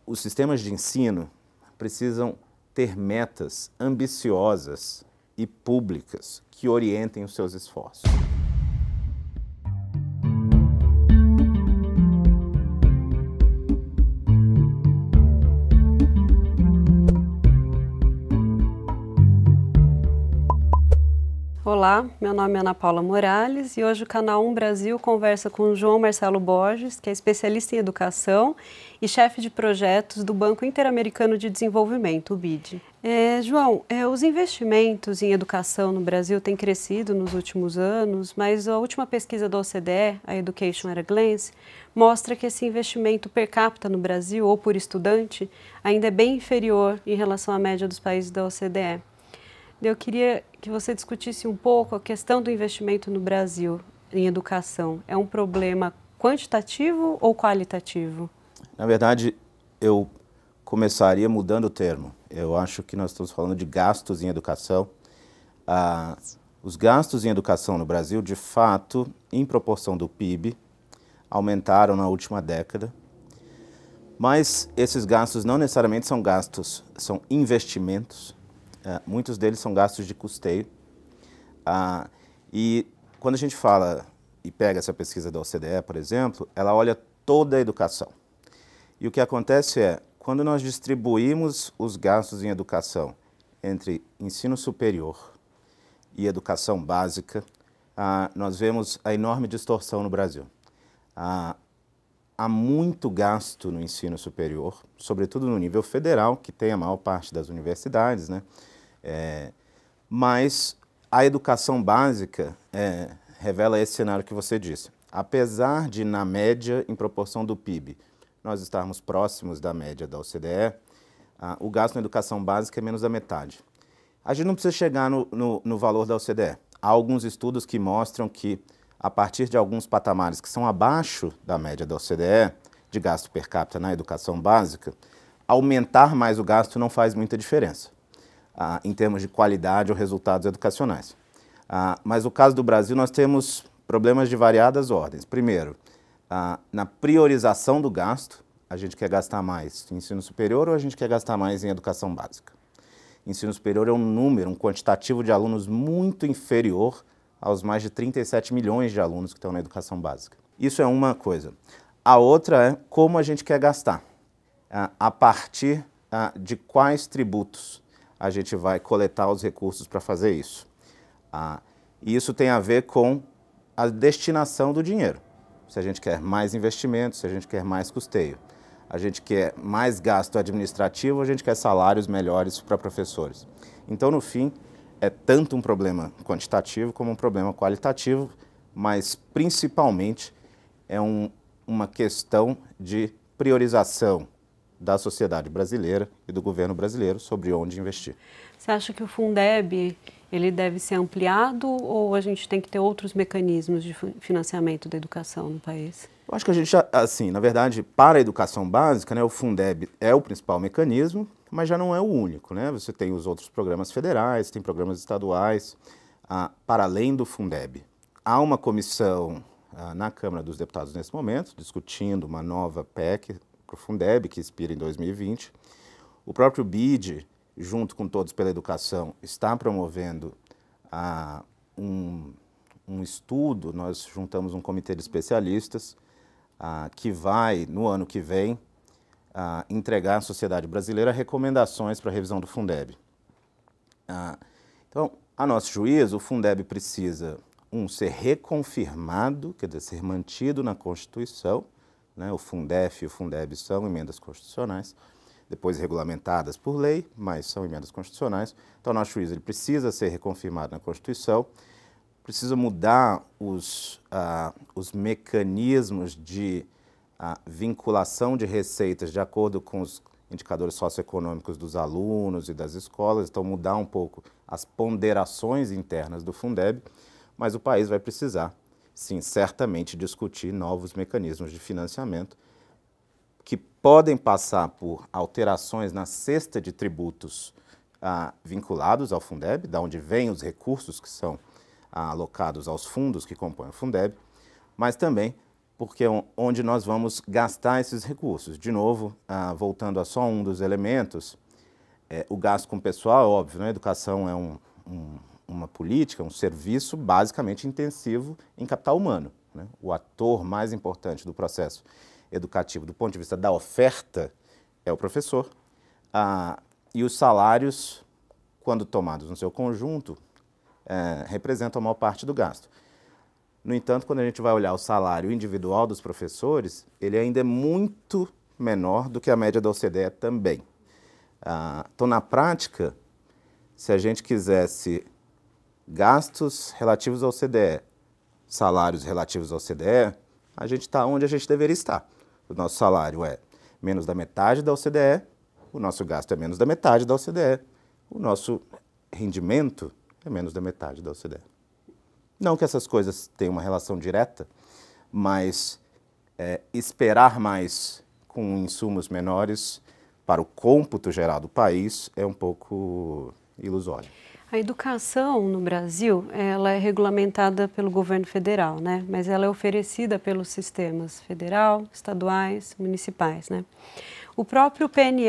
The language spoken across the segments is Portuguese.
os sistemas de ensino precisam ter metas ambiciosas e públicas que orientem os seus esforços. Olá, meu nome é Ana Paula Morales e hoje o Canal 1 Brasil conversa com o João Marcelo Borges, que é especialista em educação e chefe de projetos do Banco Interamericano de Desenvolvimento, o BID. João, os investimentos em educação no Brasil têm crescido nos últimos anos, mas a última pesquisa da OCDE, a Education at a Glance, mostra que esse investimento per capita no Brasil, ou por estudante, ainda é bem inferior em relação à média dos países da OCDE. Eu queria que você discutisse um pouco a questão do investimento no Brasil em educação. É um problema quantitativo ou qualitativo? Na verdade, eu começaria mudando o termo. Eu acho que nós estamos falando de gastos em educação. Os gastos em educação no Brasil, de fato, em proporção do PIB, aumentaram na última década. Mas esses gastos não necessariamente são gastos, são investimentos. Muitos deles são gastos de custeio. E quando a gente fala e pega essa pesquisa da OCDE, por exemplo, ela olha toda a educação. E o que acontece é, quando nós distribuímos os gastos em educação entre ensino superior e educação básica, nós vemos a enorme distorção no Brasil. Há muito gasto no ensino superior, sobretudo no nível federal, que tem a maior parte das universidades, né? Mas a educação básica revela esse cenário que você disse. Apesar de, na média, em proporção do PIB, nós estarmos próximos da média da OCDE, o gasto na educação básica é menos da metade. A gente não precisa chegar no valor da OCDE. Há alguns estudos que mostram que, a partir de alguns patamares que são abaixo da média da OCDE, de gasto per capita na educação básica, aumentar mais o gasto não faz muita diferença, em termos de qualidade ou resultados educacionais. Mas no caso do Brasil, nós temos problemas de variadas ordens. Primeiro, na priorização do gasto, a gente quer gastar mais em ensino superior ou a gente quer gastar mais em educação básica? Ensino superior é um número, um quantitativo de alunos muito inferior aos mais de 37 milhões de alunos que estão na educação básica. Isso é uma coisa. A outra é como a gente quer gastar. A partir de quais tributos a gente vai coletar os recursos para fazer isso. E isso tem a ver com a destinação do dinheiro. Se a gente quer mais investimento, se a gente quer mais custeio. A gente quer mais gasto administrativo, a gente quer salários melhores para professores. Então, no fim, é tanto um problema quantitativo como um problema qualitativo, mas principalmente é uma questão de priorização da sociedade brasileira e do governo brasileiro sobre onde investir. Você acha que o Fundeb ele deve ser ampliado ou a gente tem que ter outros mecanismos de financiamento da educação no país? Eu acho que a gente, assim, na verdade, para a educação básica, né, o Fundeb é o principal mecanismo, mas já não é o único, né? Você tem os outros programas federais, tem programas estaduais, para além do Fundeb. Há uma comissão na Câmara dos Deputados nesse momento, discutindo uma nova PEC para o Fundeb, que expira em 2020. O próprio BID, junto com Todos pela Educação, está promovendo um estudo. Nós juntamos um comitê de especialistas que vai, no ano que vem, entregar à sociedade brasileira recomendações para a revisão do Fundeb. Então, a nosso juízo, o Fundeb precisa, ser reconfirmado, quer dizer, ser mantido na Constituição, né? O Fundef e o Fundeb são emendas constitucionais, depois regulamentadas por lei, mas são emendas constitucionais. Então, a nosso juízo, ele precisa ser reconfirmado na Constituição, precisa mudar os mecanismos de vinculação de receitas de acordo com os indicadores socioeconômicos dos alunos e das escolas, então mudar um pouco as ponderações internas do Fundeb, mas o país vai precisar, sim, certamente discutir novos mecanismos de financiamento que podem passar por alterações na cesta de tributos vinculados ao Fundeb, da onde vêm os recursos que são alocados aos fundos que compõem o Fundeb, mas também porque é onde nós vamos gastar esses recursos. De novo, voltando a só um dos elementos, o gasto com pessoal, é óbvio, né? A educação é uma política, um serviço basicamente intensivo em capital humano, né? O ator mais importante do processo educativo, do ponto de vista da oferta, é o professor. E os salários, quando tomados no seu conjunto, representam a maior parte do gasto. No entanto, quando a gente vai olhar o salário individual dos professores, ele ainda é muito menor do que a média da OCDE também. Então, na prática, se a gente quisesse gastos relativos ao OCDE, salários relativos ao OCDE, a gente está onde a gente deveria estar. O nosso salário é menos da metade da OCDE, o nosso gasto é menos da metade da OCDE, o nosso rendimento é menos da metade da OCDE. Não que essas coisas tenham uma relação direta, mas esperar mais com insumos menores para o cômputo geral do país é um pouco ilusório. A educação no Brasil, ela é regulamentada pelo governo federal, né? Mas ela é oferecida pelos sistemas federal, estaduais, municipais, né? O próprio PNE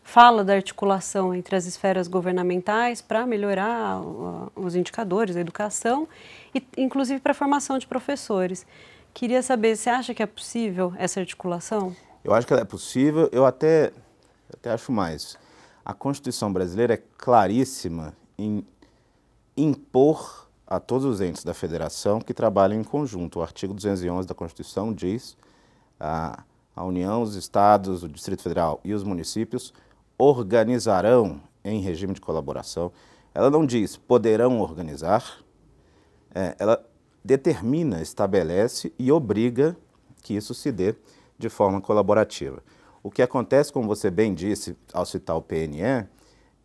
fala da articulação entre as esferas governamentais para melhorar os indicadores da educação e, inclusive, para a formação de professores. Queria saber, você acha que é possível essa articulação? Eu acho que ela é possível, eu até acho mais. A Constituição brasileira é claríssima em impor a todos os entes da federação que trabalham em conjunto. O artigo 211 da Constituição diz a União, os estados, o Distrito Federal e os municípios organizarão em regime de colaboração. Ela não diz poderão organizar, ela determina, estabelece e obriga que isso se dê de forma colaborativa. O que acontece, como você bem disse ao citar o PNE,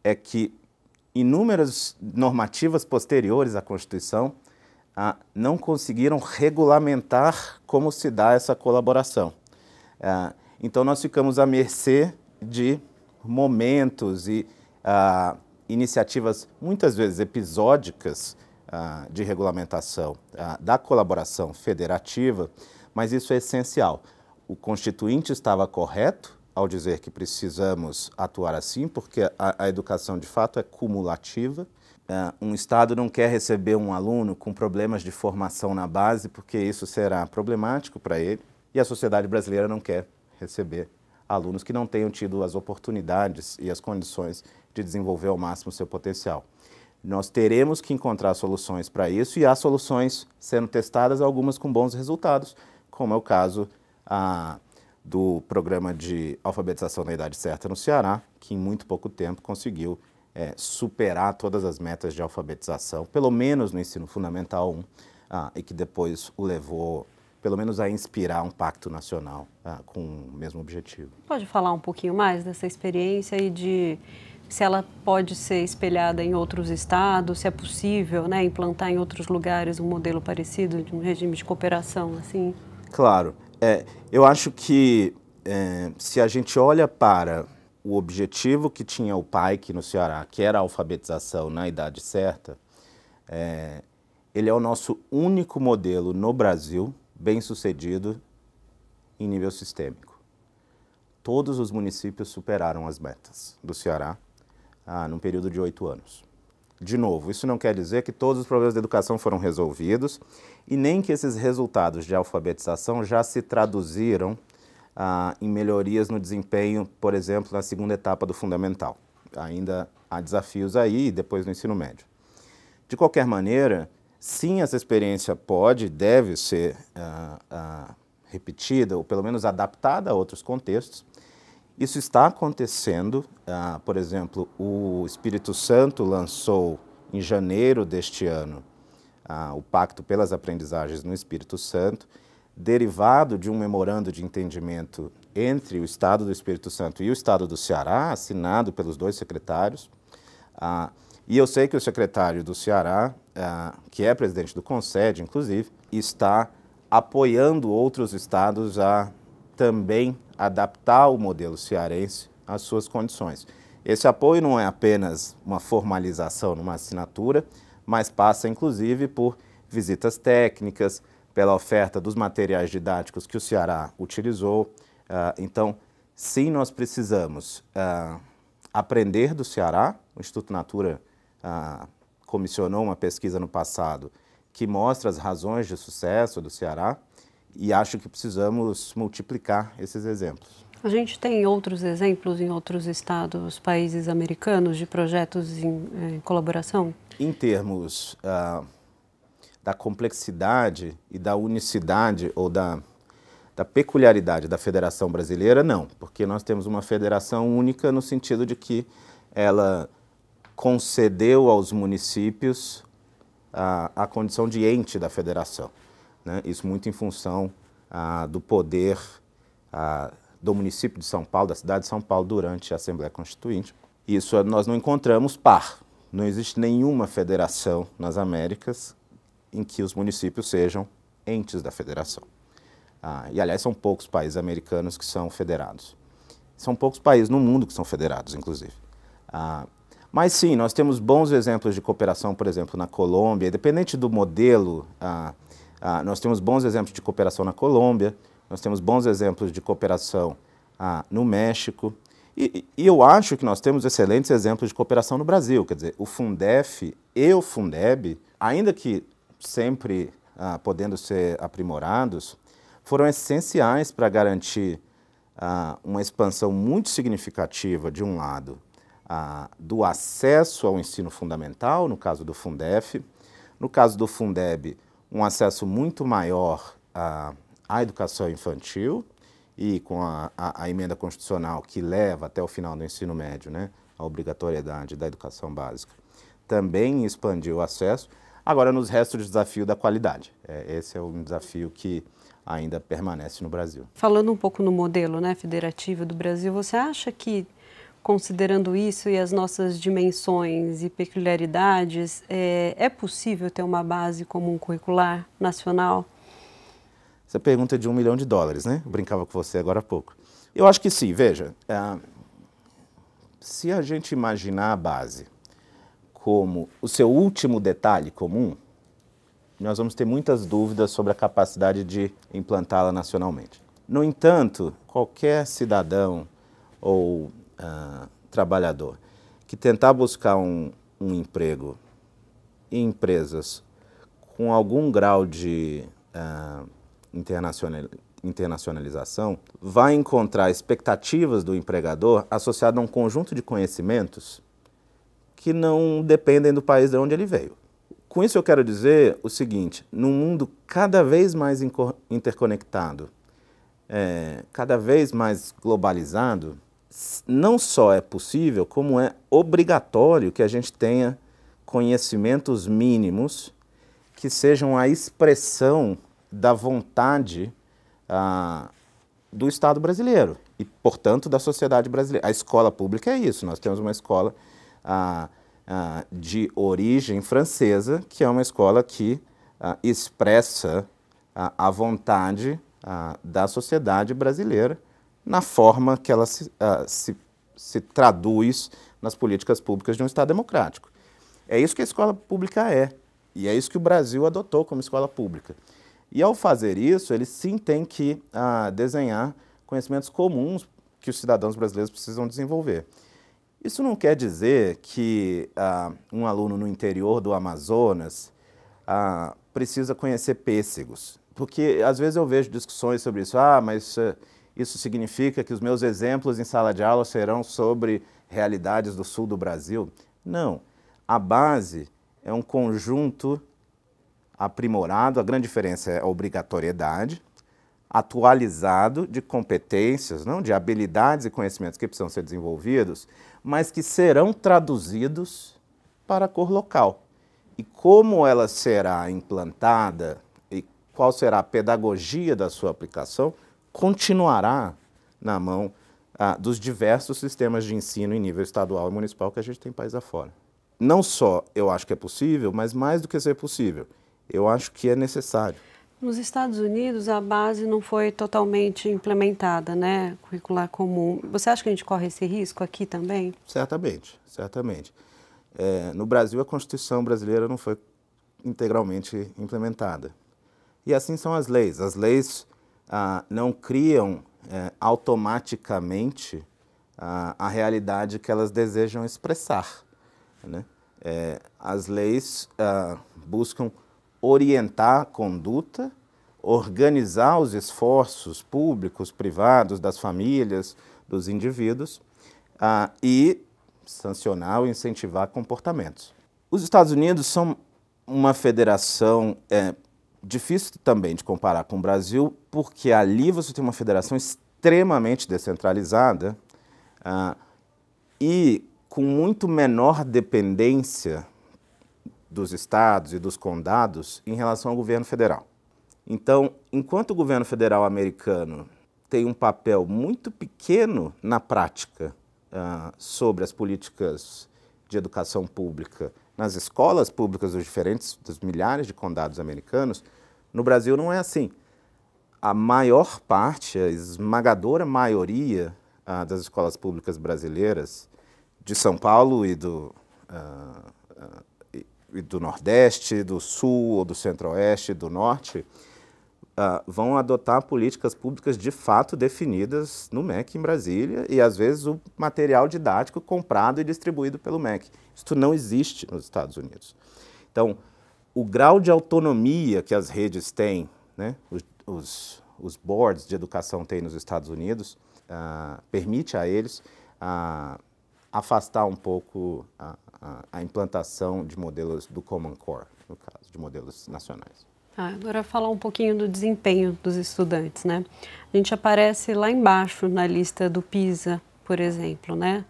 é que inúmeras normativas posteriores à Constituição não conseguiram regulamentar como se dá essa colaboração. Então, nós ficamos à mercê de momentos e iniciativas, muitas vezes episódicas, de regulamentação da colaboração federativa, mas isso é essencial. O Constituinte estava correto ao dizer que precisamos atuar assim, porque a educação, de fato, é cumulativa. Um Estado não quer receber um aluno com problemas de formação na base, porque isso será problemático para ele. E a sociedade brasileira não quer receber alunos que não tenham tido as oportunidades e as condições de desenvolver ao máximo o seu potencial. Nós teremos que encontrar soluções para isso e há soluções sendo testadas, algumas com bons resultados, como é o caso do programa de alfabetização na idade certa no Ceará, que em muito pouco tempo conseguiu superar todas as metas de alfabetização, pelo menos no ensino fundamental 1, e que depois o levou pelo menos a inspirar um pacto nacional com o mesmo objetivo. Pode falar um pouquinho mais dessa experiência e de se ela pode ser espelhada em outros estados, se é possível, né, implantar em outros lugares um modelo parecido, de um regime de cooperação, assim? Claro. Eu acho que se a gente olha para o objetivo que tinha o PAIC no Ceará, que era a alfabetização na idade certa, ele é o nosso único modelo no Brasil bem-sucedido em nível sistêmico. Todos os municípios superaram as metas do Ceará num período de 8 anos. De novo, isso não quer dizer que todos os problemas da educação foram resolvidos e nem que esses resultados de alfabetização já se traduziram em melhorias no desempenho, por exemplo, na segunda etapa do fundamental. Ainda há desafios aí e depois no ensino médio. De qualquer maneira, sim, essa experiência pode e deve ser repetida ou pelo menos adaptada a outros contextos. Isso está acontecendo, por exemplo, o Espírito Santo lançou em janeiro deste ano o Pacto pelas Aprendizagens no Espírito Santo, derivado de um memorando de entendimento entre o Estado do Espírito Santo e o Estado do Ceará, assinado pelos dois secretários. E eu sei que o secretário do Ceará, que é presidente do CONSED, inclusive, está apoiando outros estados a também adaptar o modelo cearense às suas condições. Esse apoio não é apenas uma formalização numa assinatura, mas passa, inclusive, por visitas técnicas, pela oferta dos materiais didáticos que o Ceará utilizou. Então, sim, nós precisamos aprender do Ceará. O Instituto Natura comissionou uma pesquisa no passado que mostra as razões de sucesso do Ceará e acho que precisamos multiplicar esses exemplos. A gente tem outros exemplos em outros estados, países americanos, de projetos em colaboração? Em termos da complexidade e da unicidade ou da peculiaridade da Federação Brasileira, não, porque nós temos uma federação única no sentido de que ela concedeu aos municípios a condição de ente da federação, né? Isso muito em função do poder do município de São Paulo, da cidade de São Paulo, durante a Assembleia Constituinte. Isso nós não encontramos par. Não existe nenhuma federação nas Américas em que os municípios sejam entes da federação. E, aliás, são poucos países americanos que são federados. São poucos países no mundo que são federados, inclusive. Mas, sim, nós temos bons exemplos de cooperação, por exemplo, na Colômbia. Independente do modelo, nós temos bons exemplos de cooperação na Colômbia, nós temos bons exemplos de cooperação no México. E eu acho que nós temos excelentes exemplos de cooperação no Brasil. Quer dizer, o Fundef e o Fundeb, ainda que sempre podendo ser aprimorados, foram essenciais para garantir uma expansão muito significativa, de um lado, do acesso ao ensino fundamental, no caso do Fundef, no caso do Fundeb, um acesso muito maior à educação infantil, e com a emenda constitucional que leva até o final do ensino médio, né, a obrigatoriedade da educação básica, também expandiu o acesso. Agora, nos resta o desafio da qualidade. Esse é um desafio que ainda permanece no Brasil. Falando um pouco no modelo, né, federativo do Brasil, você acha que, considerando isso e as nossas dimensões e peculiaridades, é possível ter uma base comum curricular nacional? Essa pergunta é de $1 milhão, né? Eu brincava com você agora há pouco. Eu acho que sim, veja, se a gente imaginar a base como o seu último detalhe comum, nós vamos ter muitas dúvidas sobre a capacidade de implantá-la nacionalmente. No entanto, qualquer cidadão ou trabalhador que tentar buscar um emprego em empresas com algum grau de internacionalização vai encontrar expectativas do empregador associadas a um conjunto de conhecimentos que não dependem do país de onde ele veio. Com isso eu quero dizer o seguinte: num mundo cada vez mais interconectado, cada vez mais globalizado, não só é possível, como é obrigatório que a gente tenha conhecimentos mínimos que sejam a expressão da vontade do Estado brasileiro e, portanto, da sociedade brasileira. A escola pública é isso. Nós temos uma escola de origem francesa, que é uma escola que expressa a vontade da sociedade brasileira na forma que ela se traduz nas políticas públicas de um Estado democrático. É isso que a escola pública é, e é isso que o Brasil adotou como escola pública. E, ao fazer isso, ele sim tem que desenhar conhecimentos comuns que os cidadãos brasileiros precisam desenvolver. Isso não quer dizer que um aluno no interior do Amazonas precisa conhecer pêssegos, porque às vezes eu vejo discussões sobre isso. Mas isso significa que os meus exemplos em sala de aula serão sobre realidades do sul do Brasil? Não. A base é um conjunto aprimorado, a grande diferença é a obrigatoriedade, atualizado de competências, não, de habilidades e conhecimentos que precisam ser desenvolvidos, mas que serão traduzidos para a cor local. E como ela será implantada e qual será a pedagogia da sua aplicação, continuará na mão dos diversos sistemas de ensino em nível estadual e municipal que a gente tem país afora. Não só eu acho que é possível, mas mais do que ser possível, eu acho que é necessário. Nos Estados Unidos, a base não foi totalmente implementada, né? Curricular comum. Você acha que a gente corre esse risco aqui também? Certamente, certamente. No Brasil, a Constituição brasileira não foi integralmente implementada. E assim são as leis. As leis não criam automaticamente a realidade que elas desejam expressar, né? As leis buscam orientar a conduta, organizar os esforços públicos, privados, das famílias, dos indivíduos e sancionar ou incentivar comportamentos. Os Estados Unidos são uma federação difícil também de comparar com o Brasil, porque ali você tem uma federação extremamente descentralizada e com muito menor dependência dos estados e dos condados em relação ao governo federal. Então, enquanto o governo federal americano tem um papel muito pequeno na prática sobre as políticas de educação pública nas escolas públicas dos milhares de condados americanos, no Brasil não é assim. A maior parte, a esmagadora maioria das escolas públicas brasileiras, de São Paulo e do Nordeste, do Sul, ou do Centro-Oeste, do Norte, vão adotar políticas públicas de fato definidas no MEC em Brasília e, às vezes, o material didático comprado e distribuído pelo MEC. Isso não existe nos Estados Unidos. Então, o grau de autonomia que as redes têm, né, os boards de educação têm nos Estados Unidos, permite a eles afastar um pouco a implantação de modelos do Common Core, no caso, de modelos nacionais. Agora falar um pouquinho do desempenho dos estudantes, né? A gente aparece lá embaixo na lista do PISA, por exemplo, né?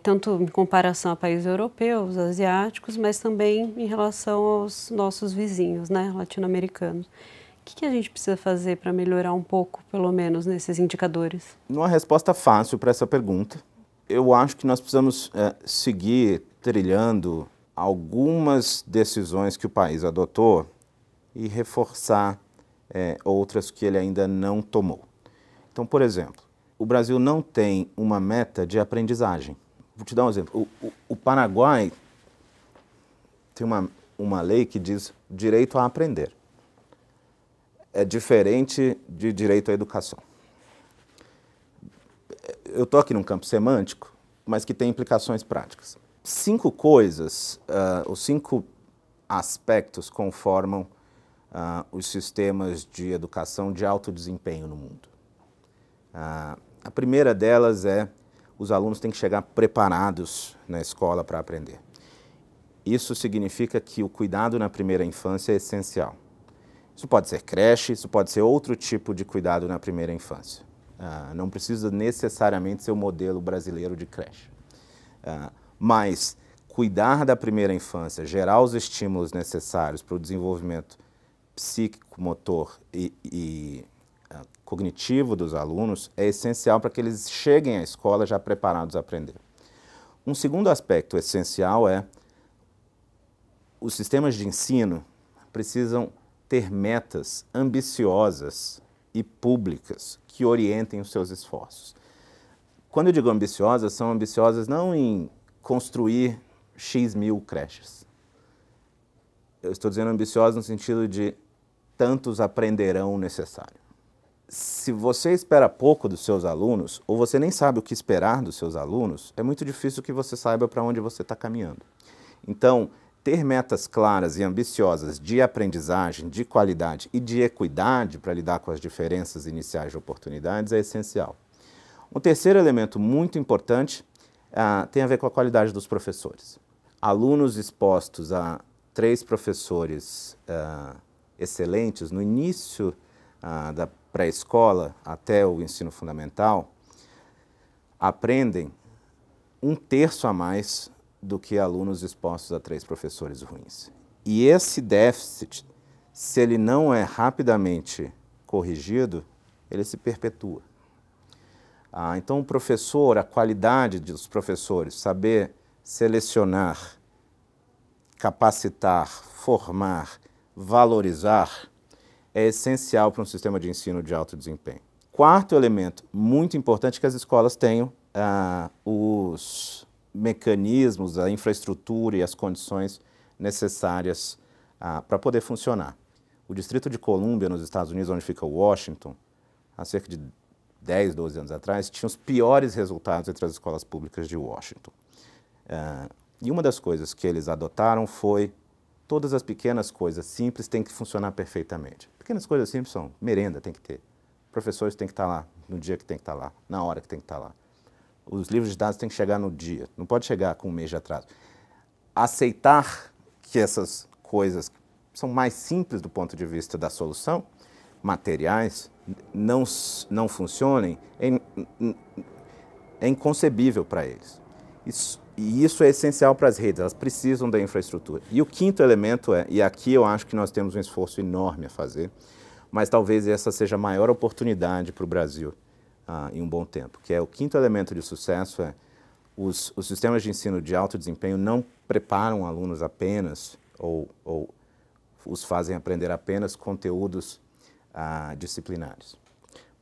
Tanto em comparação a países europeus, asiáticos, mas também em relação aos nossos vizinhos, né, latino-americanos. O que a gente precisa fazer para melhorar um pouco, pelo menos, nesses indicadores? Não há resposta fácil para essa pergunta. Eu acho que nós precisamos seguir trilhando algumas decisões que o país adotou e reforçar outras que ele ainda não tomou. Então, por exemplo, o Brasil não tem uma meta de aprendizagem. Vou te dar um exemplo. O Paraguai tem uma lei que diz direito a aprender. É diferente de direito à educação. Eu estou aqui num campo semântico, mas que tem implicações práticas. 5 coisas, os 5 aspectos conformam os sistemas de educação de alto desempenho no mundo. A primeira delas é os alunos têm que chegar preparados na escola para aprender. Isso significa que o cuidado na primeira infância é essencial. Isso pode ser creche, isso pode ser outro tipo de cuidado na primeira infância. Não precisa necessariamente ser o modelo brasileiro de creche. Mas cuidar da primeira infância, gerar os estímulos necessários para o desenvolvimento psíquico, motor e cognitivo dos alunos é essencial para que eles cheguem à escola já preparados a aprender. Um segundo aspecto essencial é os sistemas de ensino precisam ter metas ambiciosas e públicas que orientem os seus esforços. Quando eu digo ambiciosas, são ambiciosas não em construir X mil creches. Eu estou dizendo ambiciosas no sentido de tantos aprenderão o necessário. Se você espera pouco dos seus alunos, ou você nem sabe o que esperar dos seus alunos, é muito difícil que você saiba para onde você está caminhando. Então, ter metas claras e ambiciosas de aprendizagem, de qualidade e de equidade para lidar com as diferenças iniciais de oportunidades é essencial. Um terceiro elemento muito importante tem a ver com a qualidade dos professores. Alunos expostos a 3 professores excelentes no início da pré-escola até o ensino fundamental aprendem 1/3 a mais do que alunos expostos a 3 professores ruins. E esse déficit, se ele não é rapidamente corrigido, ele se perpetua. Então, o professor, a qualidade dos professores, saber selecionar, capacitar, formar, valorizar, é essencial para um sistema de ensino de alto desempenho. Quarto elemento muito importante é que as escolas tenham os mecanismos, a infraestrutura e as condições necessárias para poder funcionar. O Distrito de Colômbia, nos Estados Unidos, onde fica Washington, há cerca de 10, 12 anos atrás, tinha os piores resultados entre as escolas públicas de Washington. E uma das coisas que eles adotaram foi todas as pequenas coisas simples têm que funcionar perfeitamente. Pequenas coisas simples são merenda tem que ter, professores têm que estar lá no dia que tem que estar lá, na hora que tem que estar lá. Os livros de dados têm que chegar no dia, não pode chegar com um mês de atraso. Aceitar que essas coisas são mais simples do ponto de vista da solução, materiais, não funcionem, é inconcebível para eles. E isso é essencial para as redes, elas precisam da infraestrutura. E o quinto elemento e aqui eu acho que nós temos um esforço enorme a fazer, mas talvez essa seja a maior oportunidade para o Brasil em um bom tempo, que é o quinto elemento de sucesso os sistemas de ensino de alto desempenho não preparam alunos apenas ou os fazem aprender apenas conteúdos disciplinares,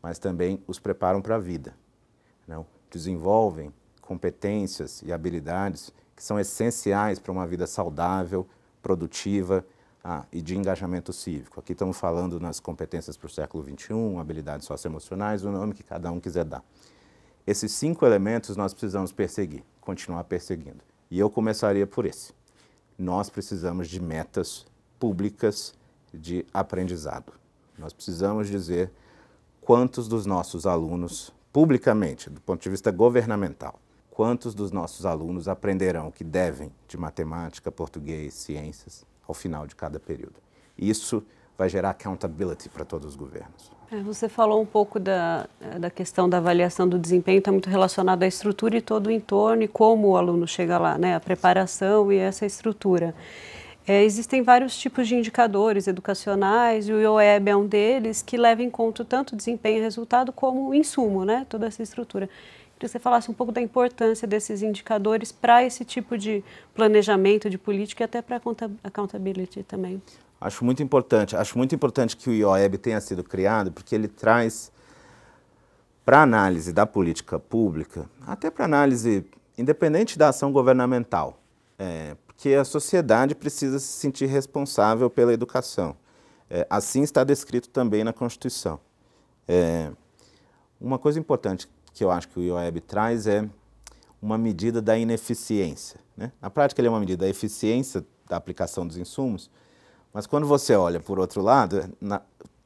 mas também os preparam para a vida, não? Desenvolvem competências e habilidades que são essenciais para uma vida saudável, produtiva e de engajamento cívico. Aqui estamos falando nas competências para o século XXI, habilidades socioemocionais, o nome que cada um quiser dar. Esses 5 elementos nós precisamos perseguir, continuar perseguindo. E eu começaria por esse. Nós precisamos de metas públicas de aprendizado. Nós precisamos dizer quantos dos nossos alunos, publicamente, do ponto de vista governamental, quantos dos nossos alunos aprenderão o que devem de matemática, português, ciências, ao final de cada período. Isso vai gerar accountability para todos os governos. Você falou um pouco da questão da avaliação do desempenho, está muito relacionado à estrutura e todo o entorno e como o aluno chega lá, né? A preparação e essa estrutura. Existem vários tipos de indicadores educacionais e o IOEB é um deles que leva em conta tanto o desempenho e resultado como o insumo, né? Toda essa estrutura. Queria que você falasse um pouco da importância desses indicadores para esse tipo de planejamento de política e até para accountability também. Acho muito importante que o IOEB tenha sido criado, porque ele traz para análise da política pública, até para análise independente da ação governamental, porque a sociedade precisa se sentir responsável pela educação. Assim está descrito também na Constituição. Uma coisa importante que eu acho que o IOEB traz é uma medida da ineficiência, né? Na prática ele é uma medida da eficiência da aplicação dos insumos, mas quando você olha por outro lado,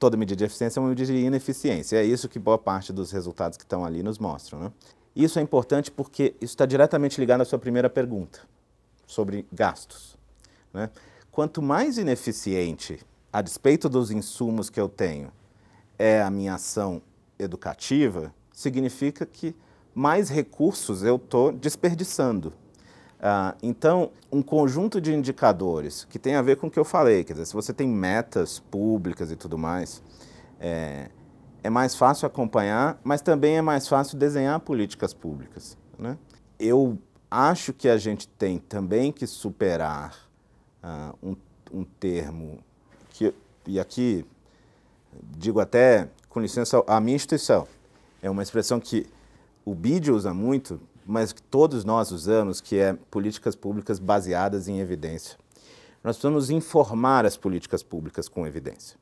toda medida de eficiência é uma medida de ineficiência. É isso que boa parte dos resultados que estão ali nos mostram, né? Isso é importante porque isso está diretamente ligado à sua primeira pergunta, sobre gastos, né? Quanto mais ineficiente, a despeito dos insumos que eu tenho, é a minha ação educativa, significa que mais recursos eu estou desperdiçando. Então, um conjunto de indicadores que tem a ver com o que eu falei, quer dizer, se você tem metas públicas e tudo mais, é mais fácil acompanhar, mas também é mais fácil desenhar políticas públicas, né? Eu acho que a gente tem também que superar um termo, e aqui digo até, com licença, a minha instituição, é uma expressão que o BID usa muito, mas que todos nós usamos, que é políticas públicas baseadas em evidência. Nós precisamos informar as políticas públicas com evidência.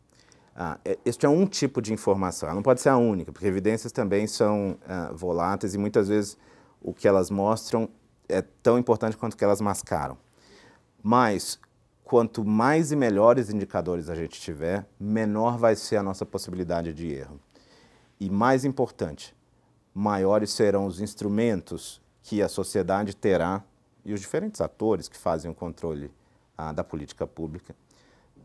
Este é um tipo de informação, ela não pode ser a única, porque evidências também são voláteis e muitas vezes o que elas mostram é tão importante quanto o que elas mascaram. Mas, quanto mais e melhores indicadores a gente tiver, menor vai ser a nossa possibilidade de erro. E mais importante, maiores serão os instrumentos que a sociedade terá e os diferentes atores que fazem o controle da política pública,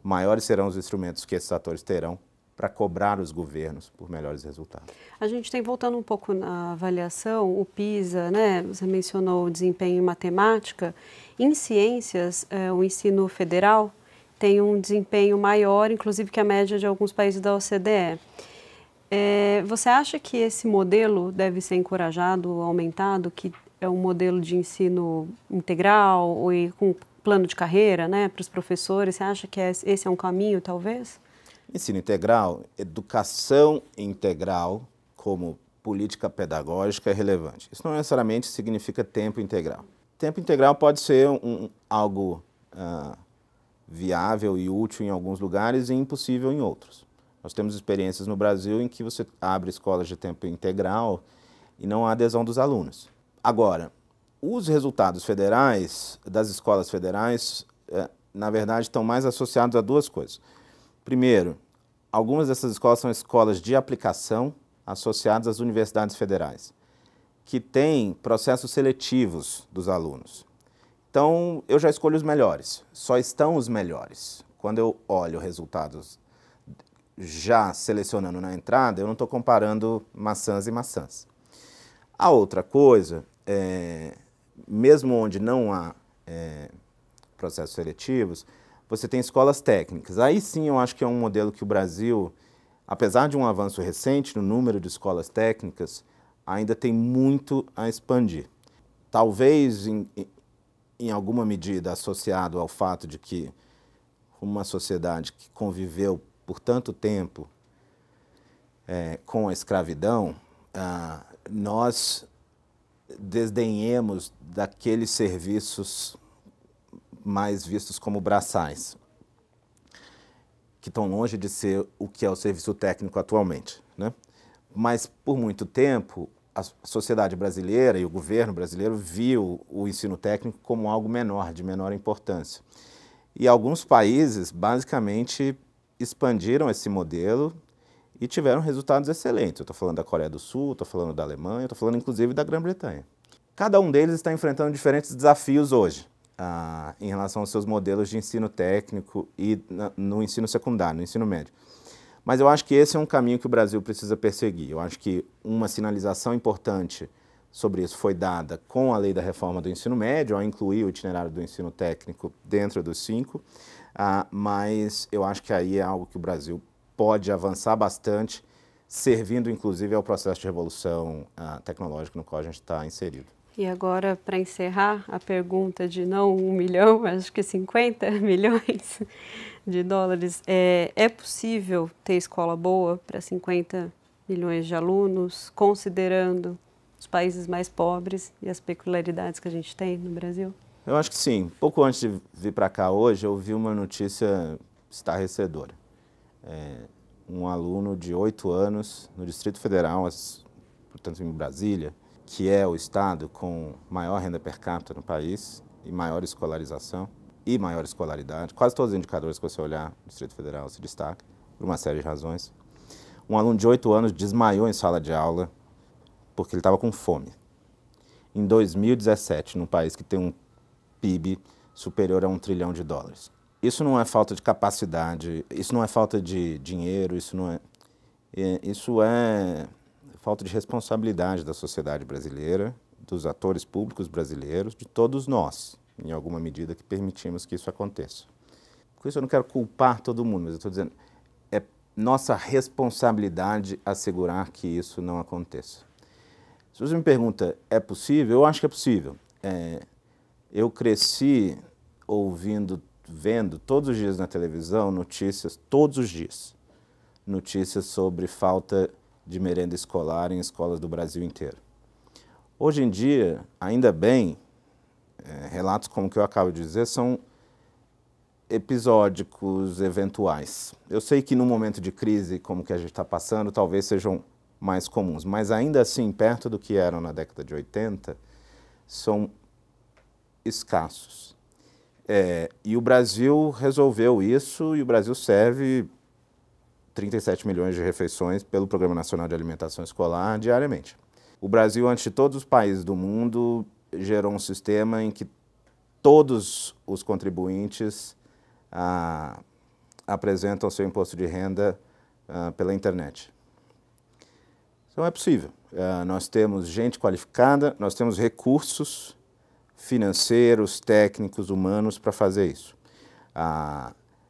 maiores serão os instrumentos que esses atores terão para cobrar os governos por melhores resultados. A gente tem, voltando um pouco na avaliação, o PISA, né? Você mencionou o desempenho em matemática. Em ciências, o ensino federal tem um desempenho maior, inclusive que a média de alguns países da OCDE. Você acha que esse modelo deve ser encorajado, aumentado, que é um modelo de ensino integral e com plano de carreira, né, para os professores? Você acha que esse é um caminho, talvez? Ensino integral, educação integral como política pedagógica é relevante. Isso não necessariamente significa tempo integral. Tempo integral pode ser algo viável e útil em alguns lugares e impossível em outros. Nós temos experiências no Brasil em que você abre escolas de tempo integral e não há adesão dos alunos. Agora, os resultados federais, das escolas federais, na verdade, estão mais associados a duas coisas. Primeiro, algumas dessas escolas são escolas de aplicação associadas às universidades federais, que têm processos seletivos dos alunos. Então, eu já escolho os melhores, só estão os melhores. Quando eu olho resultados já selecionando na entrada, eu não estou comparando maçãs e maçãs. A outra coisa, mesmo onde não há processos seletivos, você tem escolas técnicas. Aí sim eu acho que é um modelo que o Brasil, apesar de um avanço recente no número de escolas técnicas, ainda tem muito a expandir. Talvez, em alguma medida, associado ao fato de que uma sociedade que conviveu por tanto tempo com a escravidão, nós desdenhemos daqueles serviços mais vistos como braçais, que estão longe de ser o que é o serviço técnico atualmente, né? Mas, por muito tempo, a sociedade brasileira e o governo brasileiro viu o ensino técnico como algo menor, de menor importância. E alguns países, basicamente, expandiram esse modelo e tiveram resultados excelentes. Eu estou falando da Coreia do Sul, estou falando da Alemanha, estou falando, inclusive, da Grã-Bretanha. Cada um deles está enfrentando diferentes desafios hoje, em relação aos seus modelos de ensino técnico e no ensino secundário, no ensino médio. Mas eu acho que esse é um caminho que o Brasil precisa perseguir. Eu acho que uma sinalização importante sobre isso foi dada com a lei da reforma do ensino médio, ao incluir o itinerário do ensino técnico dentro dos 5, mas eu acho que aí é algo que o Brasil pode avançar bastante, servindo inclusive ao processo de revolução tecnológica no qual a gente está inserido. E agora, para encerrar, a pergunta de não 1 milhão, acho que 50 milhões de dólares. É possível ter escola boa para 50 milhões de alunos, considerando os países mais pobres e as peculiaridades que a gente tem no Brasil? Eu acho que sim. Pouco antes de vir para cá hoje, eu vi uma notícia estarrecedora. Um aluno de 8 anos no Distrito Federal, portanto em Brasília, que é o estado com maior renda per capita no país e maior escolarização e maior escolaridade. Quase todos os indicadores que você olhar no Distrito Federal se destacam, por uma série de razões. Um aluno de 8 anos desmaiou em sala de aula porque ele estava com fome. Em 2017, num país que tem um PIB superior a $1 trilhão. Isso não é falta de capacidade, isso não é falta de dinheiro, isso é falta de responsabilidade da sociedade brasileira, dos atores públicos brasileiros, de todos nós, em alguma medida, que permitimos que isso aconteça. Com isso eu não quero culpar todo mundo, mas eu estou dizendo, é nossa responsabilidade assegurar que isso não aconteça. Se você me pergunta, é possível? Eu acho que é possível. Eu cresci vendo todos os dias na televisão notícias, todos os dias, notícias sobre falta de merenda escolar em escolas do Brasil inteiro. Hoje em dia, ainda bem, relatos como o que eu acabo de dizer são episódicos, eventuais. Eu sei que num momento de crise como que a gente está passando, talvez sejam mais comuns, mas ainda assim, perto do que eram na década de 80, são escassos. E o Brasil resolveu isso e o Brasil serve 37 milhões de refeições pelo Programa Nacional de Alimentação Escolar diariamente. O Brasil, antes de todos os países do mundo, gerou um sistema em que todos os contribuintes apresentam seu imposto de renda pela internet. Então é possível. Nós temos gente qualificada, nós temos recursos financeiros, técnicos, humanos para fazer isso.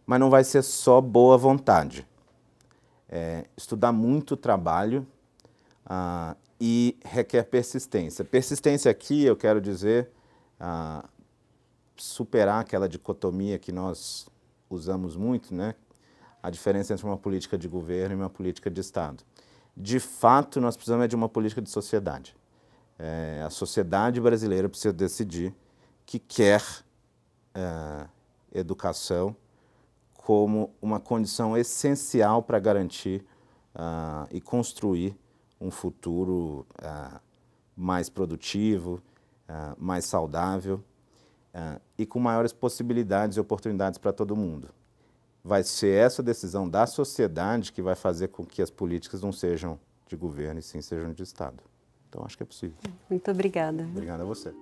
Mas não vai ser só boa vontade. Estudar muito trabalho e requer persistência. Persistência aqui, eu quero dizer, superar aquela dicotomia que nós usamos muito, né? A diferença entre uma política de governo e uma política de Estado. De fato, nós precisamos de uma política de sociedade. A sociedade brasileira precisa decidir que quer educação como uma condição essencial para garantir e construir um futuro mais produtivo, mais saudável e com maiores possibilidades e oportunidades para todo mundo. Vai ser essa decisão da sociedade que vai fazer com que as políticas não sejam de governo e sim sejam de Estado. Então, acho que é possível. Muito obrigada. Obrigado a você.